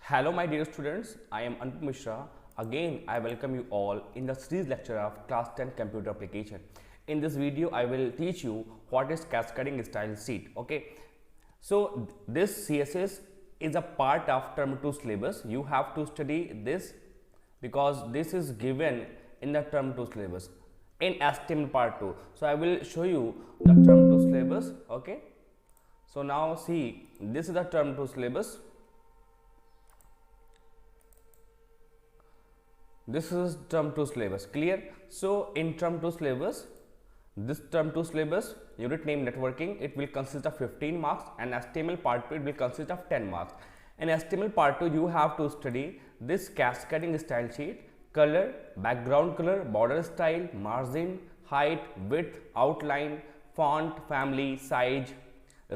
Hello my dear students, I am Anup Mishra. Again, I welcome you all in the series lecture of Class 10 Computer Application. In this video, I will teach you what is cascading style sheet. Okay, so this CSS is a part of term 2 syllabus. You have to study this because this is given in the term 2 syllabus in HTML part 2. So I will show you the term 2 syllabus. Okay, so now see, this is the term 2 syllabus. This is term 2 syllabus, clear? So in term 2 syllabus, this term 2 syllabus, unit name networking, it will consist of 15 marks, and HTML part 2 it will consist of 10 marks. In HTML part 2 you have to study this cascading style sheet, color, background color, border style, margin, height, width, outline, font, family, size,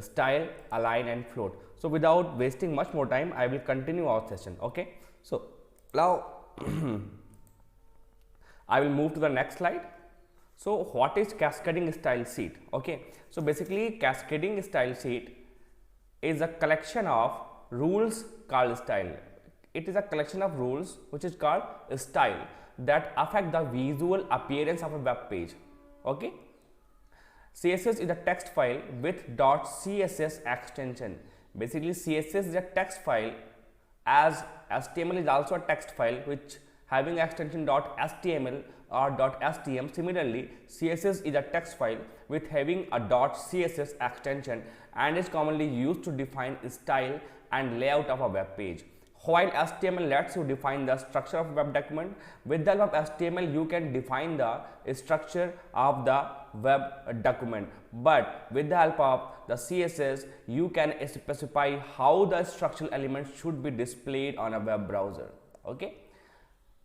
style, align and float. So without wasting much more time, I will continue our session. Okay, so now I will move to the next slide. So what is cascading style sheet? Okay, so basically cascading style sheet is a collection of rules called style. It is a collection of rules which is called style that affect the visual appearance of a web page. Okay, CSS is a text file with .css extension. Basically CSS is a text file, as HTML is also a text file which having extension .html or .stm. Similarly, CSS is a text file with having a .css extension and is commonly used to define style and layout of a web page. While HTML lets you define the structure of a web document, with the help of HTML you can define the structure of the web document, but with the help of the CSS you can specify how the structural elements should be displayed on a web browser. Okay,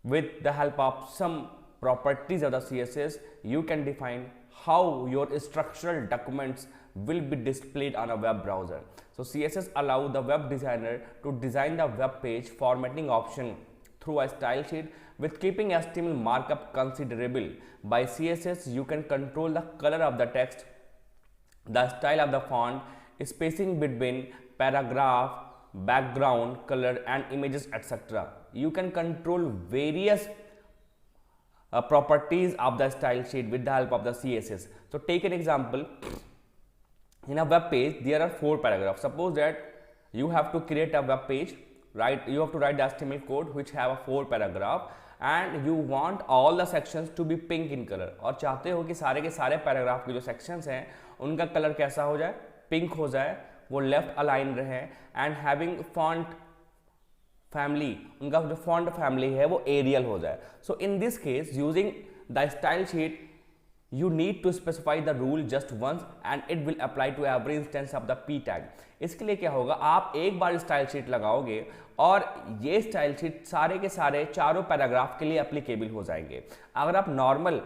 with the help of some properties of the CSS you can define how your structural documents will be displayed on a web browser. So CSS allows the web designer to design the web page formatting option through a style sheet with keeping HTML markup considerable. By CSS you can control the color of the text, the style of the font, spacing between paragraph, background color and images, etc. You can control various properties of the style sheet with the help of the CSS. So take an example. In a web page there are 4 paragraphs. Suppose that you have to create a web page, right? You have to write the HTML code which have a 4 paragraph and you want all the sections to be pink in color, और चाहते हो कि सारे के सारे paragraph के जो sections हैं उनका कलर कैसा हो जाए, पिंक हो जाए, वो लेफ्ट अलाइन रहे एंड हैविंग फॉन्ट फैमिली, उनका जो फॉन्ट फैमिली है वो एरियल हो जाए. So in this case using the style sheet you need to specify the rule just once and it will apply to every instance of the p tag. इसके लिए क्या होगा, आप एक बार स्टाइल शीट लगाओगे और ये स्टाइल शीट सारे के सारे चारों पैराग्राफ के लिए एप्लीकेबल हो जाएंगे. अगर आप नॉर्मल,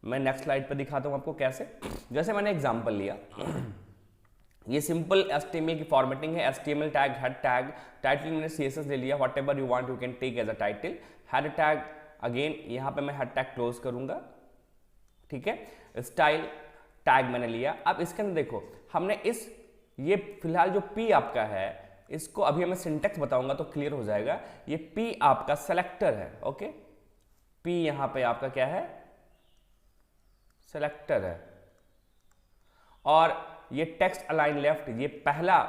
मैं नेक्स्ट स्लाइड पर दिखाता हूँ आपको कैसे. जैसे मैंने एग्जांपल लिया, ये सिंपल HTML की फॉर्मेटिंग है. HTML tag, head tag, title मैंने CSS ले लिया, whatever you want you can take as a title. Head tag again यहाँ पे मैं हेड टैग क्लोज करूंगा, ठीक है. स्टाइल टैग मैंने लिया. अब इसके अंदर देखो, हमने इस ये फिलहाल जो P आपका है, इसको अभी मैं सिंटेक्स बताऊंगा तो क्लियर हो जाएगा. ये P आपका सेलेक्टर है. ओके, P यहां पे आपका क्या है, सेलेक्टर है. और ये टेक्स्ट अलाइन लेफ्ट ये पहला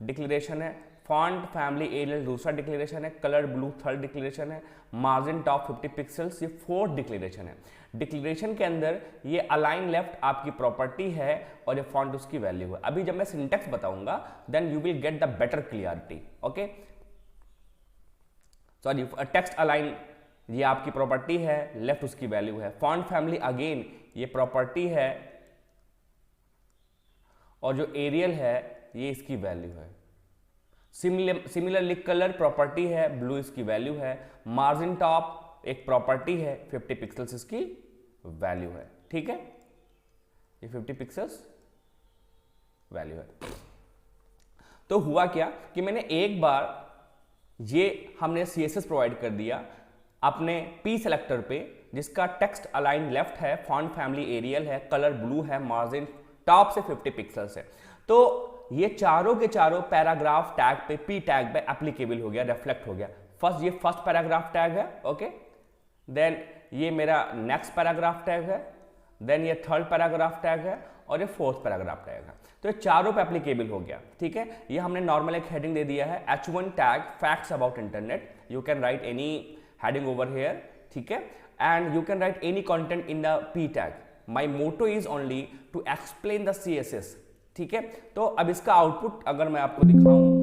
डिक्लेरेशन है, फॉन्ट फैमिली एरियल दूसरा डिक्लेरेशन है, कलर ब्लू थर्ड डिक्लेरेशन है, मार्जिन टॉप 50 पिक्सल्स ये फोर्थ डिक्लेरेशन है. डिक्लेरेशन के अंदर ये अलाइन लेफ्ट आपकी प्रॉपर्टी है और ये फॉन्ट उसकी वैल्यू है. अभी जब मैं सिंटेक्स बताऊंगा then you will get the better clarity. Okay, sorry, text align ये आपकी प्रॉपर्टी है, लेफ्ट उसकी वैल्यू है. फॉन्ट फैमिली अगेन ये प्रॉपर्टी है और जो एरियल है ये इसकी वैल्यू है. सिमिलरली कलर प्रॉपर्टी है, ब्लू इसकी वैल्यू है. मार्जिन टॉप एक प्रॉपर्टी है, 50 पिक्सल्स इसकी वैल्यू है. ठीक है, ये 50 पिक्सल्स वैल्यू है. तो हुआ क्या कि मैंने एक बार ये हमने CSS प्रोवाइड कर दिया अपने P सेलेक्टर पे, जिसका टेक्स्ट अलाइन लेफ्ट है, फॉन्ट फैमिली एरियल है, कलर ब्लू है, मार्जिन टॉप से 50 पिक्सल्स है. तो ये चारों के चारों पैराग्राफ टैग पे, पी टैग पे एप्लीकेबल हो गया, रिफ्लेक्ट हो गया। ये फर्स्ट पैराग्राफ टैग है, ओके, देन ये मेरा नेक्स्ट पैराग्राफ टैग है, देन ये थर्ड पैराग्राफ टैग है और ये फोर्थ पैराग्राफ टैग है। तो ये चारों पे एप्लीकेबल हो गया, ठीक है। ये हमने नॉर्मल एक हेडिंग दे दिया है, H1 tag facts about internet. You can write any heading over here, ठीक है, and you can write any content in the P tag. My motto is only to explain the CSS, ठीक है। तो अब इसका output अगर मैं आपको दिखाऊं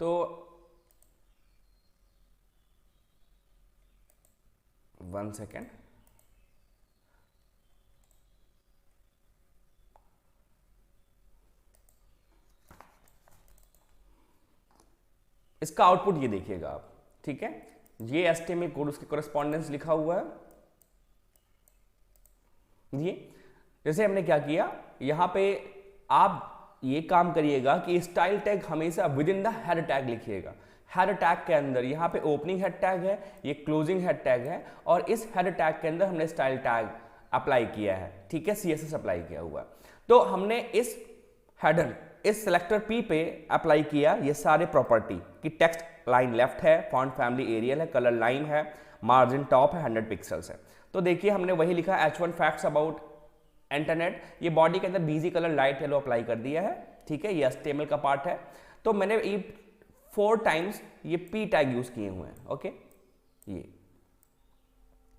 तो 1 सेकेंड, इसका आउटपुट ये देखिएगा आप, ठीक है। ये HTML कोड, उसके कोरेस्पॉन्डेंस लिखा हुआ है। ये जैसे हमने क्या किया, यहां पे आप ये काम करिएगा कि स्टाइल टैग हमेशा with in the head tag लिखिएगा। हेड टैग के अंदर यहाँ पे ओपनिंग हेड टैग है, ये क्लोजिंग हेड टैग है, और इस हेड टैग के अंदर हमने स्टाइल टैग अप्लाई किया है, ठीक है, CSS अप्लाई किया हुआ है। तो हमने इस हेडर, इस सेलेक्टर P पे अप्लाई किया ये सारे प्रॉपर्टी कि टेक्स्ट लाइन लेफ्ट है, फॉन्ट फैमिली एरियल है, कलर लाइन है, मार्जिन टॉप है, 100 पिक्सल्स है। तो देखिए हमने वही लिखा H1 फैक्ट्स अबाउट इंटरनेट। ये बॉडी के अंदर BG colour light yellow apply कर दिया है, ठीक है, ये HTML का पार्ट है। तो मैंने ये 4 टाइम्स ये P टैग यूज किए हुए हैं, ओके, ये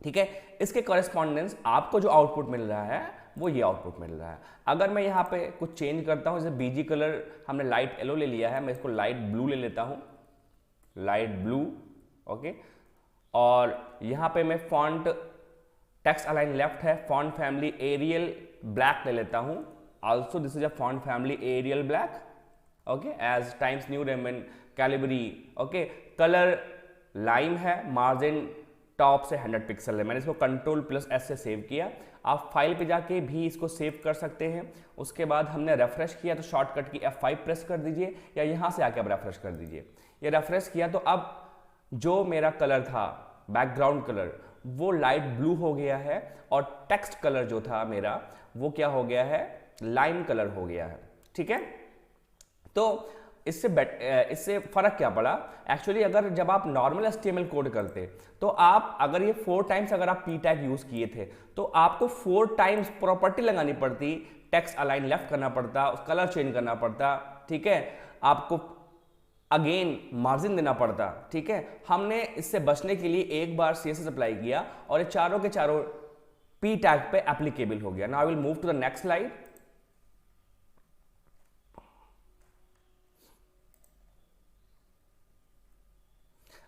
ठीक है। इसके कॉरेस्पॉन्डेंस आपको जो आउटपुट मिल रहा है वो ये आउटपुट मिल रहा है। अगर मैं यहाँ पे कुछ चेंज करता हूँ, जैसे बीजी कलर हमने लाइट येलो ले लिया है, मैं इसको लाइट ब्लू ले लेता हूँ, लाइट ब्लू, ओके, और यहाँ पे मैं फॉन्ट टेक्स्ट अलाइन लेफ्ट है, फॉन्ट फैमिली एरियल ब्लैक ले लेता हूँ, also this is a font family Arial black, okay, as Times New Roman Calibri, okay, colour lime है, मार्जिन टॉप से 100 पिक्सल है। मैंने इसको Ctrl+S से सेव किया। आप फाइल पे जाके भी इसको सेव कर सकते हैं। उसके बाद हमने रेफ्रेश किया तो शॉर्टकट की F5 प्रेस कर दीजिए, या यहाँ से आके आप रेफ्रेश कर दीजिए। ये रेफ्रेश किया तो अब जो मेरा कलर था, बैकग्राउंड कलर, वो लाइट ब्लू हो गया है, और टेक्स्ट कलर जो था मेरा वो क्या हो गया है, लाइम कलर हो गया है, ठीक है। तो इससे फर्क क्या पड़ा एक्चुअली, अगर जब आप नॉर्मल HTML कोड करते तो आप अगर ये 4 टाइम्स अगर आप P टैग यूज किए थे तो आपको 4 टाइम्स प्रॉपर्टी लगानी पड़ती, टेक्स्ट अलाइन लेफ्ट करना पड़ता, कलर चेंज करना पड़ता, ठीक है, आपको अगेन मार्जिन देना पड़ता, ठीक है। हमने इससे बचने के लिए एक बार CSS अप्लाई किया और ये चारों के चारों P टैग पे एप्लीकेबल हो गया। Now I will move to the next slide.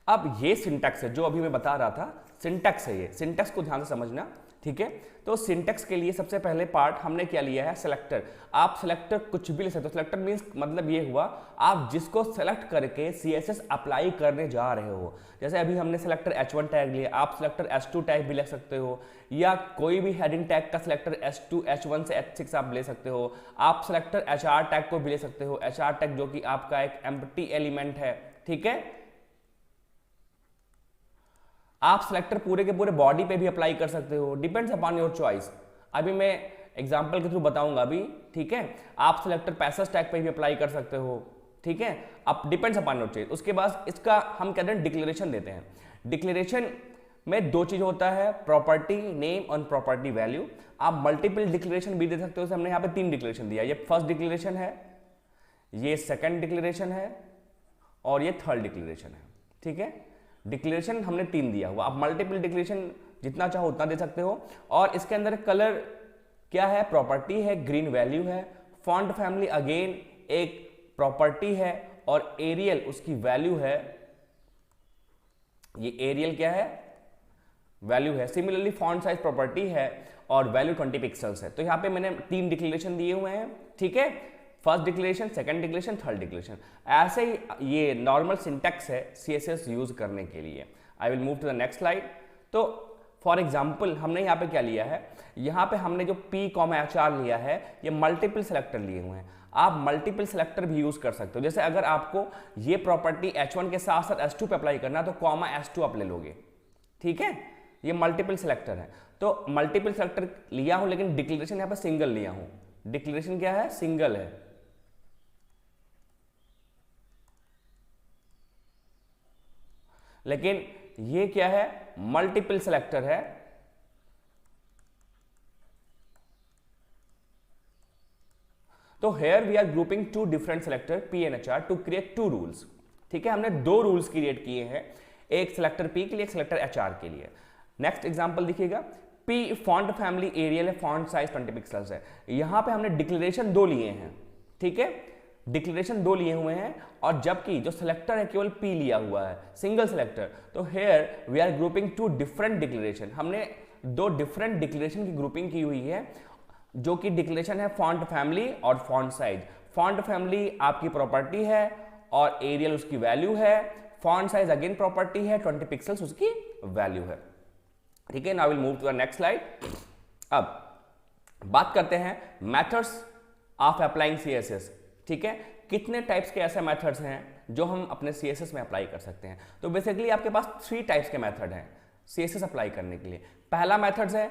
अब ये सिंटैक्स है जो अभी मैं बता रहा था, सिंटैक्स है ये, सिंटैक्स को ध्यान से समझना, ठीक है। तो सिंटैक्स के लिए सबसे पहले पार्ट हमने क्या लिया है, सेलेक्टर। आप सेलेक्टर कुछ भी ले सकते हो। सेलेक्टर मींस मतलब ये हुआ आप जिसको सेलेक्ट करके CSS अप्लाई करने जा रहे हो। जैसे अभी हमने सेलेक्टर H1 टैग लिया, आप सेलेक्टर H2 टैग भी ले सकते हो, या कोई भी हेडिंग टैग का सेलेक्टर H2, H1 से H6 आप ले सकते हो। आप सेलेक्टर HR टैग को भी ले सकते हो, HR टैग जो कि आपका एक एम्प्टी एलिमेंट है, ठीक है। आप सेलेक्टर पूरे के पूरे बॉडी पे भी अप्लाई कर सकते हो, डिपेंड्स अपॉन योर चॉइस। अभी मैं एग्जांपल के थ्रू बताऊंगा अभी, ठीक है। आप सेलेक्टर पैसेज टैग पे भी अप्लाई कर सकते हो, ठीक है, अब डिपेंड्स अपॉन योर चॉइस। उसके बाद इसका हम कहते हैं डिक्लेरेशन देते हैं। डिक्लेरेशन में 2 चीज होता है, प्रॉपर्टी नेम और प्रॉपर्टी वैल्यू। आप मल्टीपल डिक्लेरेशन भी दे सकते हो। हमने यहाँ पे 3 डिक्लेरेशन दिया, ये फर्स्ट डिक्लेरेशन है, ये सेकंड डिक्लेरेशन है, और ये थर्ड डिक्लेरेशन है, ठीक है। डिक्लेरेशन हमने 3 दिया हुआ, आप मल्टीपल डिक्लेरेशन जितना चाहो उतना दे सकते हो। और इसके अंदर कलर क्या है, प्रॉपर्टी है, ग्रीन वैल्यू है, फॉन्ट फैमिली अगेन एक प्रॉपर्टी है, और एरियल उसकी वैल्यू है, ये एरियल क्या है, वैल्यू है। सिमिलरली फॉन्ट साइज प्रॉपर्टी है और वैल्यू 20 पिक्सल्स है। तो यहाँ पे मैंने 3 डिक्लेरेशन दिए हुए हैं, ठीक है, first declaration, second declaration, third declaration. ऐसे ही ये नॉर्मल सिंटैक्स है CSS यूज करने के लिए। I will move to the next slide. तो फॉर एग्जांपल हमने यहाँ पे क्या लिया है, यहाँ पे हमने जो P, HR लिया है, ये मल्टीपल सेलेक्टर लिए हुए हैं। आप मल्टीपल सेलेक्टर भी यूज कर सकते हो। जैसे अगर आपको ये प्रॉपर्टी H1 के साथ साथ H2 पे अप्लाई करना है तो (S2 आप ले लोगे, ठीक है। ये मल्टीपल सेलेक्टर है, तो मल्टीपल सेलेक्टर लिया हूं, लेकिन डिक्लेरेशन यहाँ पे सिंगल लिया हूं। डिक्लेरेशन क्या है, सिंगल है। लेकिन ये क्या है, मल्टीपल सेलेक्टर है। तो here we are grouping two different selector P and H R to create two rules. ठीक है, हमने दो रूल्स क्रिएट किए हैं, एक सेलेक्टर पी के लिए, एक सेलेक्टर एच आर के लिए। नेक्स्ट एग्जांपल देखिएगा, पी फॉन्ट फैमिली एरियल है, फॉन्ट साइज 20 पिक्सल्स है। यहां पे हमने डिक्लेरेशन दो लिए हैं, ठीक है, डिक्लेरेशन दो लिए हुए हैं, और जबकि जो सिलेक्टर है केवल पी लिया हुआ है, सिंगल सिलेक्टर। तो here we are grouping two different declaration, हमने दो डिफरेंट डिक्लेरेशन की ग्रुपिंग की हुई है, जो कि डिक्लेरेशन है फॉन्ट फैमिली और फॉन्ट साइज। फॉन्ट फैमिली आपकी प्रॉपर्टी है और एरियल उसकी वैल्यू है, फॉन्ट साइज अगेन प्रॉपर्टी है, 20 पिक्सल्स उसकी वैल्यू है। ठीक है, now will move to the next slide. अब बात करते हैं मेथड्स ऑफ अप्लाइंग सीएसएस। ठीक है, कितने टाइप्स के ऐसे मेथड्स हैं जो हम अपने सीएसएस में अप्लाई कर सकते हैं। तो बेसिकली आपके पास 3 टाइप्स के मेथड हैं सीएसएस अप्लाई करने के लिए। पहला मेथड है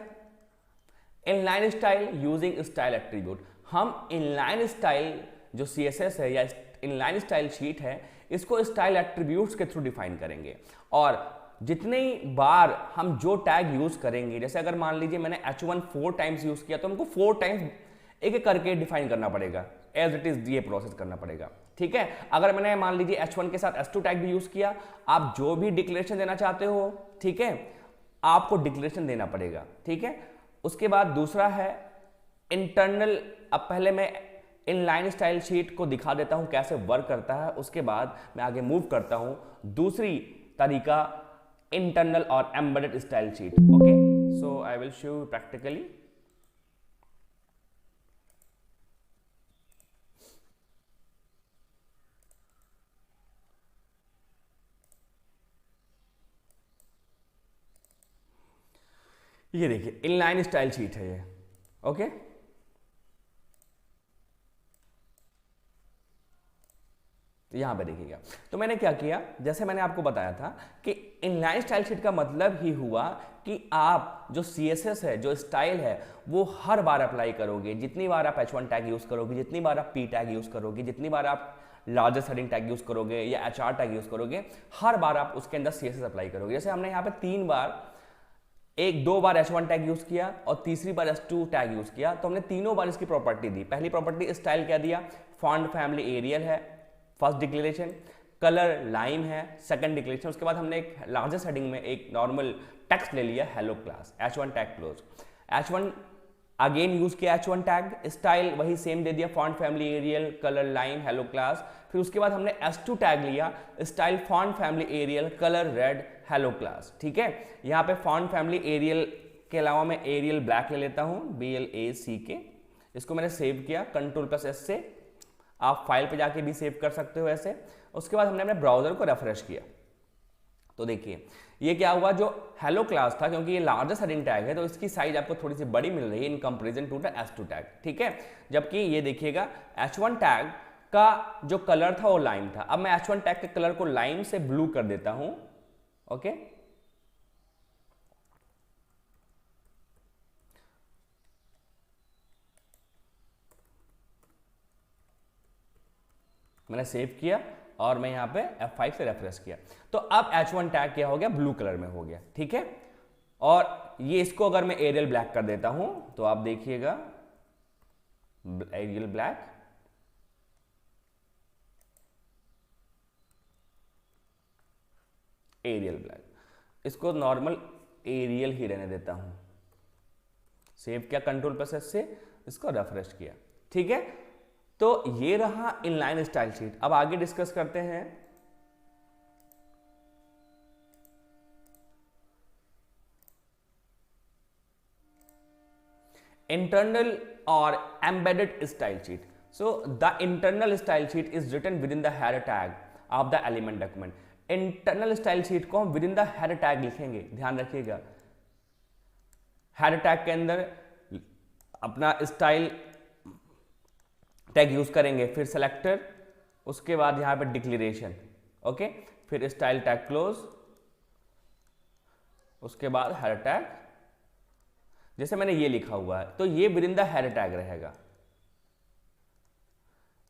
inline style using style attribute. हम इनलाइन स्टाइल जो सीएसएस है या इनलाइन स्टाइल शीट है, इसको स्टाइल एट्रीब्यूट्स के थ्रू डिफाइन करेंगे, और जितनी बार हम जो टैग यूज करेंगे, जैसे अगर मान लीजिए मैंने H1 4 टाइम्स यूज किया, तो हमको 4 टाइम्स एक एक करके डिफाइन करना पड़ेगा, एज इट इज ये प्रोसेस करना पड़ेगा। ठीक है, अगर मैंने मान लीजिए H1 के साथ S2 टैग भी यूज किया, आप जो भी डिक्लेरेशन देना चाहते हो, ठीक है, आपको डिक्लेरेशन देना पड़ेगा। ठीक है, उसके बाद दूसरा है इंटरनल। अब पहले मैं इनलाइन स्टाइल शीट को दिखा देता हूं कैसे वर्क करता है, उसके बाद मैं आगे मूव करता हूं दूसरी तरीका इंटरनल और embedded style sheet. Okay, so I will show you practically. ये देखिए इनलाइन स्टाइल शीट है ये। ओके, यहां पे देखिएगा, तो मैंने क्या किया, जैसे मैंने आपको बताया था कि इनलाइन स्टाइल शीट का मतलब ही हुआ कि आप जो सीएसएस है, जो स्टाइल है, वो हर बार अप्लाई करोगे। जितनी बार आप H1 टैग यूज करोगे, जितनी बार आप P टैग यूज करोगे, जितनी बार आप लार्जेस्ट हेडिंग टैग यूज करोगे या HR टैग यूज करोगे, हर बार आप उसके अंदर सीएसएस अप्लाई करोगे। जैसे हमने यहाँ पे 3 बार, दो बार H1 टैग यूज किया और तीसरी बार S2 टैग यूज किया, तो हमने तीनों बार इसकी प्रॉपर्टी दी। पहली प्रॉपर्टी स्टाइल क्या दिया, फॉन्ट फैमिली एरियल है, फर्स्ट डिक्लेरेशन, कलर लाइम है, सेकंड डिक्लेरेशन। उसके बाद हमने एक लार्जेस्ट हेडिंग में एक नॉर्मल टेक्स्ट ले लिया, hello class, H1 tag close. H1 again use किया H1 टैग, स्टाइल वही सेम दे दिया, font family Arial, colour lime, hello class. फिर उसके बाद हमने S2 टैग लिया, style font family Arial, colour red, hello class. ठीक है, यहाँ पे फॉन्ट फैमिली एरियल के अलावा मैं एरियल ब्लैक ले लेता हूँ, BLACK। इसको मैंने सेव किया Ctrl+S से, आप फाइल पे जाके भी सेव कर सकते हो ऐसे। उसके बाद हमने अपने ब्राउजर को रिफ्रेश किया, तो देखिए ये क्या हुआ, जो हेलो क्लास था, क्योंकि ये लार्जेस्ट हेडिंग टैग है तो इसकी साइज आपको थोड़ी सी बड़ी मिल रही है in comparison to the S2 tag. ठीक है, जबकि ये देखिएगा H1 टैग का जो कलर था वो लाइम था। अब मैं H1 टैग के कलर को लाइम से ब्लू कर देता हूं। ओके, मैंने सेव किया और मैं यहां पे F5 से रेफरेंस किया, तो अब H1 टैग क्या हो गया, ब्लू कलर में हो गया। ठीक है, और ये इसको अगर मैं एरियल ब्लैक कर देता हूं तो आप देखिएगा एरियल ब्लैक, एरियल ब्लैक, इसको नॉर्मल एरियल ही रहने देता हूं। सेव किया Ctrl+S से, इसको रेफरेश किया। ठीक है, तो ये रहा इनलाइन स्टाइल शीट। अब आगे डिस्कस करते हैं इंटरनल और embedded style sheet. So the internal style sheet is written within the header tag of the element document. Internal style sheet को हम within the header tag लिखेंगे, ध्यान रखिएगा। हेडर टैग के अंदर अपना स्टाइल टैग यूज करेंगे, फिर सेलेक्टर, उसके बाद यहां पे डिक्लेरेशन। ओके, फिर स्टाइल टैग क्लोज, उसके बाद हेडर टैग। जैसे मैंने ये लिखा हुआ है तो ये within the header tag रहेगा।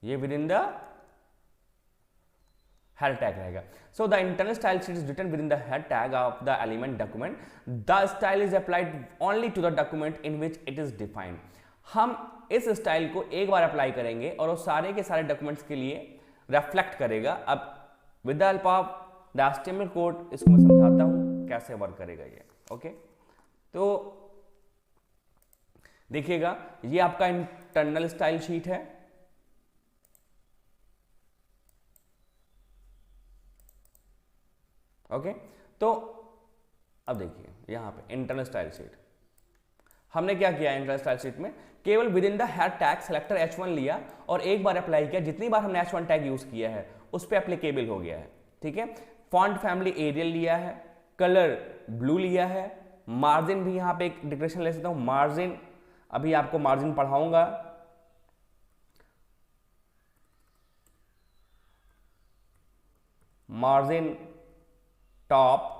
ये within the head tag रहेगा. So the internal style sheet is written within the head tag of the element document. The style is applied only to the document in which it is defined. हम इस style को एक बार apply करेंगे और वो सारे के सारे डॉक्यूमेंट्स के लिए रिफ्लेक्ट करेगा. अब with the help of the HTML code इसको मैं समझाता हूं कैसे वर्क करेगा ये. ओके, तो देखिएगा ये आपका इंटरनल स्टाइल शीट है. ओके, तो अब देखिए यहां पे इंटरनल स्टाइल शीट हमने क्या किया. इंटरनल स्टाइल शीट में केवल with in the head tag selector H1 लिया और एक बार अप्लाई किया. जितनी बार हमने H1 टैग यूज किया है उस पर एप्लीकेबल हो गया है. ठीक है, फॉन्ट फैमिली एरियल लिया है, कलर ब्लू लिया है, मार्जिन भी यहां पे एक डिक्रेशन ले सकता हूं. मार्जिन अभी आपको मार्जिन पढ़ाऊंगा. Margin top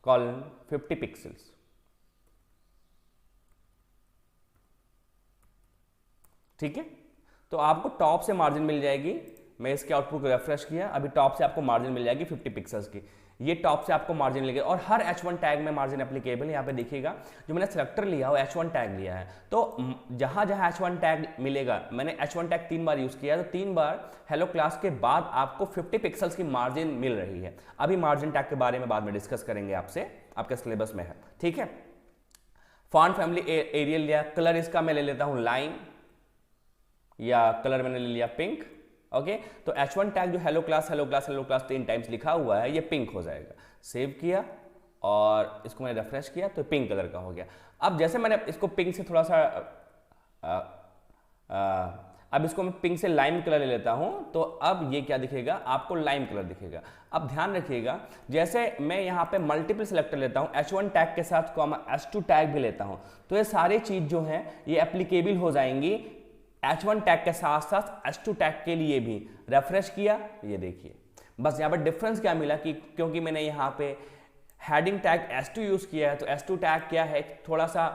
column 50 pixels. ठीक है, तो आपको टॉप से मार्जिन मिल जाएगी. मैं इसके आउटपुट को रिफ्रेश किया, अभी टॉप से आपको मार्जिन मिल जाएगी 50 पिक्सल्स की. ये टॉप से आपको मार्जिन मिलेगा और हर H1 टैग में मार्जिन एप्लीकेबल है. यहाँ पे देखिएगा जो मैंने सेलेक्टर लिया वो H1 टैग लिया है. तो जहां जहां H1 टैग मिलेगा, मैंने H1 टैग 3 बार यूज किया है, तो 3 बार हेलो क्लास के बाद आपको 50 पिक्सल्स की मार्जिन मिल रही है. अभी मार्जिन टैग के बारे में बाद में डिस्कस करेंगे आपसे, आपके सिलेबस में है. ठीक है, फॉन्ट फैमिली एरियल लिया, कलर इसका मैं ले लेता हूं लाइन, या कलर मैंने ले लिया पिंक. ओके, तो H1 टैग जो हेलो क्लास 3 टाइम्स लिखा हुआ है ये पिंक हो जाएगा. सेव किया और इसको मैंने रिफ्रेश किया तो पिंक कलर का हो गया. अब जैसे मैंने इसको पिंक से थोड़ा सा अब इसको मैं पिंक से लाइम कलर ले लेता हूं, तो अब ये क्या दिखेगा, आपको लाइम कलर दिखेगा. अब ध्यान रखिएगा, जैसे मैं यहाँ पे मल्टीपल सेलेक्टर लेता हूँ, H1 टैग के साथ H2 टैग भी लेता हूँ, तो ये सारी चीज जो है ये एप्लीकेबल हो जाएंगी H1 टैग के साथ साथ H2 टैग के लिए भी. रेफ्रेश किया, ये देखिए बस यहाँ पर डिफरेंस क्या मिला कि क्योंकि मैंने यहाँ पे हेडिंग टैग H2 यूज किया है, तो H2 टैग क्या है, थोड़ा सा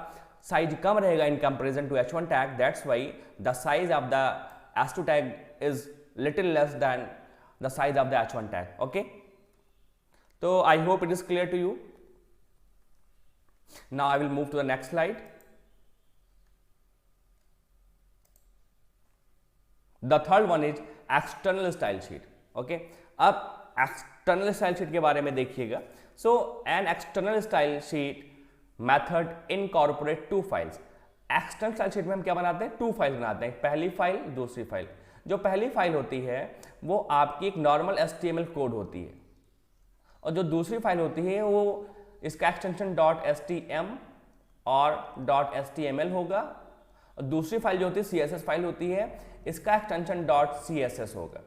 साइज कम रहेगा in comparison to H1 tag. That's why the size of the H2 tag is little less than the size of the H1 tag. Okay, तो I hope it is clear to you. Now I will move to the next slide. The third one is external style sheet. Okay, अब external style sheet के बारे में देखिएगा. So an external style sheet method incorporate 2 files. External style sheet में हम क्या बनाते हैं, 2 फाइल बनाते हैं. पहली फाइल, दूसरी फाइल. जो पहली फाइल होती है वो आपकी एक नॉर्मल HTML कोड होती है और जो दूसरी फाइल होती है वो इसका एक्सटेंशन .htm और .html होगा. और दूसरी फाइल जो होती है CSS फाइल होती है, इसका एक्सटेंशन .css होगा.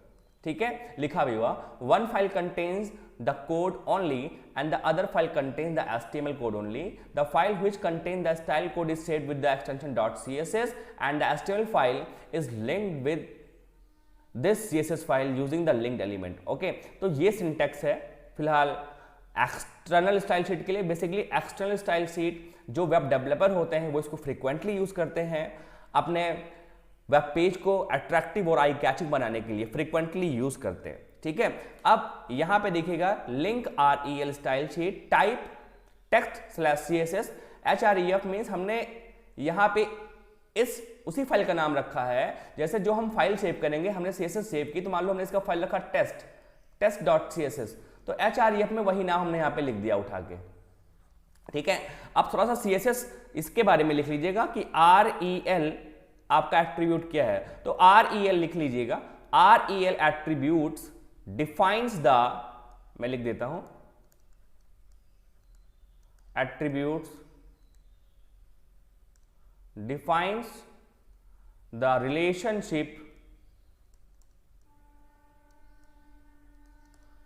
ठीक है, लिखा भी हुआ. One file contains the code only and the other file contains the HTML code only. The file which contain the style code is saved with the extension .css and the HTML file is linked with this CSS file using the linked element. Okay, तो ये syntax है फिलहाल external style sheet के लिए. Basically external style sheet जो web developer होते हैं वो इसको फ्रीक्वेंटली यूज करते हैं अपने वेब पेज को अट्रैक्टिव और आई कैचिंग बनाने के लिए, फ्रीक्वेंटली यूज करते हैं. ठीक है, अब यहां पे देखिएगा link REL style sheet type text/css. href means हमने यहां पे इस उसी फाइल का नाम रखा है. जैसे जो हम फाइल सेव करेंगे, हमने CSS सेव की तो मान लो हमने इसका फाइल रखा test.css, तो href में वही नाम हमने यहां पे लिख दिया उठा के. ठीक है, अब थोड़ा सा CSS इसके बारे में लिख लीजिएगा कि REL आपका एट्रीब्यूट क्या है, तो REL लिख लीजिएगा. REL एट्रीब्यूट्स डिफाइंस द, मैं लिख देता हूं, attributes defines the relationship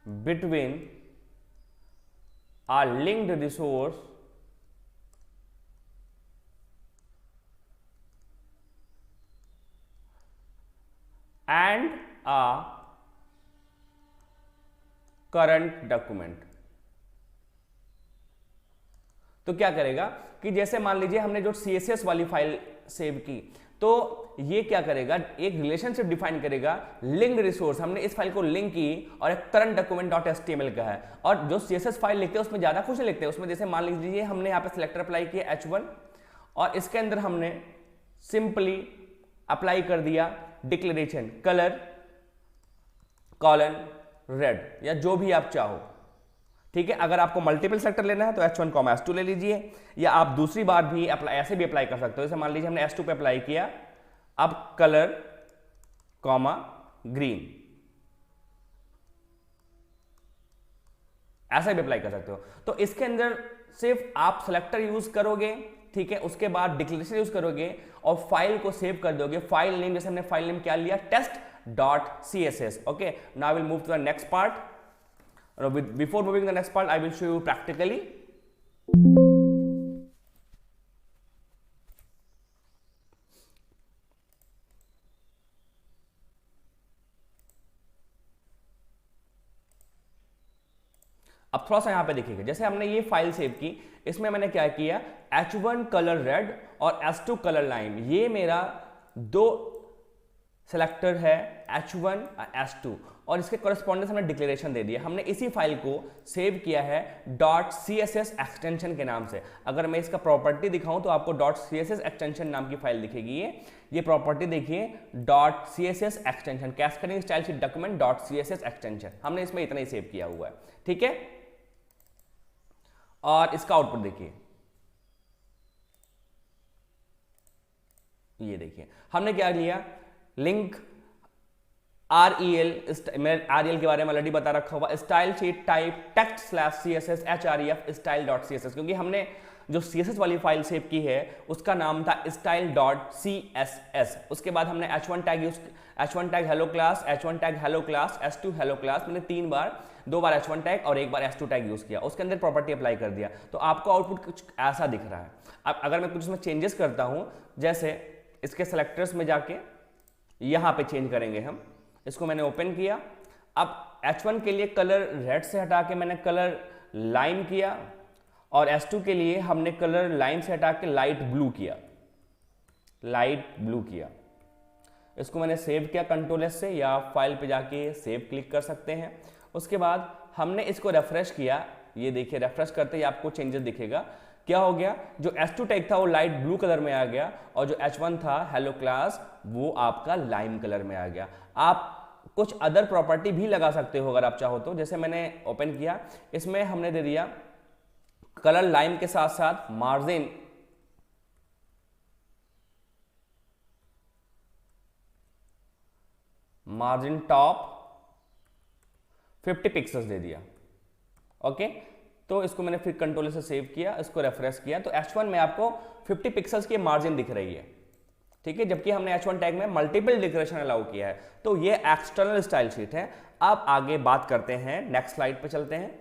between a linked resource and a current document. तो क्या करेगा कि जैसे मान लीजिए हमने जो CSS वाली फाइल सेव की, तो ये क्या करेगा, एक रिलेशनशिप डिफाइन करेगा, लिंक्ड रिसोर्स, हमने इस फाइल को लिंक की और एक करंट डॉक्यूमेंट डॉट एचटीएमएल का है। और जो सीएसएस फाइल लिखते हैं उसमें ज्यादा कुछ नहीं लिखते, उसमें जैसे मान लीजिए हमने यहाँ पे सिलेक्टर अप्लाई किया H1 और इसके अंदर हमने सिंपली अप्लाई कर दिया डिक्लेरेशन कलर कॉलन रेड या जो भी आप चाहो, ठीक है। अगर आपको मल्टीपल सेक्टर लेना है तो H1, S2 ले लीजिए, या आप दूसरी बार भी अप्लाई ऐसे भी अप्लाई कर सकते हो। जैसे मान लीजिए हमने S2 पे अप्लाई किया, अब कलर कॉमा ग्रीन, ऐसा भी अप्लाई कर सकते हो। तो इसके अंदर सिर्फ आप सिलेक्टर यूज करोगे, ठीक है, उसके बाद डिक्लेरेशन यूज करोगे और फाइल को सेव कर दोगे। फाइल नेम जैसे हमने फाइल नेम क्या लिया, test.css। Okay, now will move to the next part. Before moving to the next part, I will show you practically. अब थोड़ा सा यहां पे देखिएगा, जैसे हमने ये फाइल सेव की, इसमें मैंने क्या किया, H1 कलर रेड और S2 कलर लाइम, ये मेरा दो सेलेक्टर है H1 S2 और इसके कॉरेस्पॉन्डेंस हमने डिक्लेरेशन दे दिया। हमने इसी फाइल को सेव किया है .css एक्सटेंशन के नाम से। अगर मैं इसका प्रॉपर्टी दिखाऊं तो आपको .css एक्सटेंशन नाम की फाइल दिखेगी। ये प्रॉपर्टी देखिए, .css extension cascading style sheet document .css extension, हमने इसमें इतना ही सेव किया हुआ है, ठीक है। और इसका आउटपुट देखिए, ये देखिए हमने क्या लिया, लिंक REL, मैं REL के बारे में ऑलरेडी बता रखा हुआ, style sheet type text/css href style.css, क्योंकि हमने जो CSS वाली फाइल सेव की है उसका नाम था style.css। उसके बाद हमने H1 tag hello class, H1 tag hello class, S2 hello class, मैंने दो बार H1 टैग और एक बार S2 टैग यूज किया, उसके अंदर प्रॉपर्टी अप्लाई कर दिया। तो आपको आउटपुट कुछ ऐसा दिख रहा है। अब अगर मैं कुछ इसमें चेंजेस करता हूं, जैसे इसके सेलेक्टर्स में जाके यहां पे चेंज करेंगे हम, इसको मैंने ओपन किया, अब H1 के लिए कलर रेड से हटा के मैंने कलर लाइम किया और S2 के लिए हमने कलर लाइम से हटा के लाइट ब्लू किया। इसको मैंने सेव किया कंट्रोल S से, या फाइल पे जाके सेव क्लिक कर सकते हैं। उसके बाद हमने इसको रेफ्रेश किया, ये देखिए रेफ्रेश करते ही आपको चेंजेस दिखेगा। क्या हो गया, जो S2 टैग था वो लाइट ब्लू कलर में आ गया और जो H1 था हेलो क्लास वो आपका लाइम कलर में आ गया। आप कुछ अदर प्रॉपर्टी भी लगा सकते हो अगर आप चाहो तो। जैसे मैंने ओपन किया, इसमें हमने दे दिया कलर लाइम के साथ साथ मार्जिन टॉप 50 पिक्सल्स दे दिया। ओके, तो इसको मैंने फिर कंट्रोल से सेव किया, इसको रेफ्रेश किया, तो H1 में आपको 50 पिक्सल्स की मार्जिन दिख रही है, ठीक है, जबकि हमने H1 टैग में मल्टीपल डिक्लेरेशन अलाउ किया है। तो ये एक्सटर्नल स्टाइल शीट है। अब आगे बात करते हैं, नेक्स्ट स्लाइड पे चलते हैं।